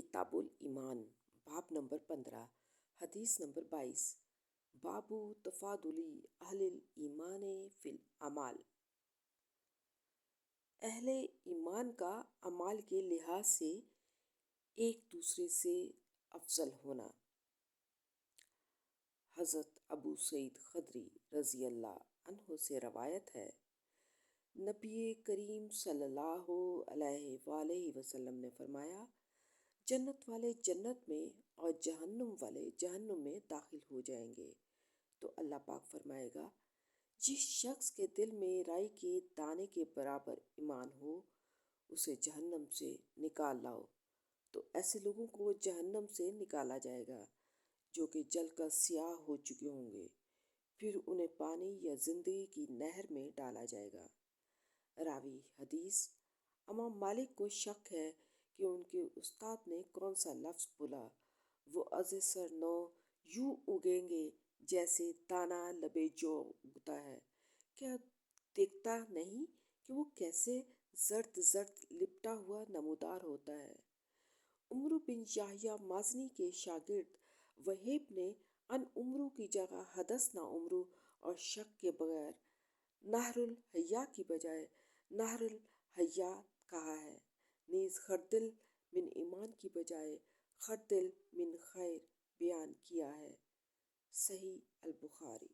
کتاب الایمان باب نمبر 15 حدیث نمبر 22 بابو تفاضلی اہل الایمان فی الاعمال۔ اہل ایمان کا اعمال کے لحاظ سے ایک دوسرے سے افضل ہونا۔ حضرت ابو سعید خدری رضی اللہ عنہ سے روایت ہے، نبی کریم صلی اللہ علیہ وآلہ وسلم نے فرمایا، جنت والے جنت میں اور جہنم والے جہنم میں داخل ہو جائیں گے تو اللہ پاک فرمائے گا، جس شخص کے دل میں رائی کے دانے کے برابر ایمان ہو اسے جہنم سے نکال لاؤ۔ تو ایسے لوگوں کو جہنم سے نکالا جائے گا جو کہ جل کر سیاہ ہو چکے ہوں گے، پھر انہیں پانی یا زندگی کی نہر میں ڈالا جائے گا۔ راوی حدیث امام مالک کو شک ہے کہ ان کے استاد نے کون سا لفظ بولا۔ وہ از سر نو یوں اگیں گے جیسے دانہ لبِ جو اگتا ہے، کیا دیکھتا نہیں کہ وہ کیسے زرد زرد لپٹا ہوا نمودار ہوتا ہے۔ عمرو بن یحییٰ مازنی کے شاگرد وہیب نے ان عمرو کی جگہ حدثنا عمرو اور شک کے بغیر نہر الحیاء کی بجائے نہر الحیات کہا ہے، نیز خردل من ایمان کی بجائے خردل من خیر بیان کیا ہے۔ صحیح البخاری۔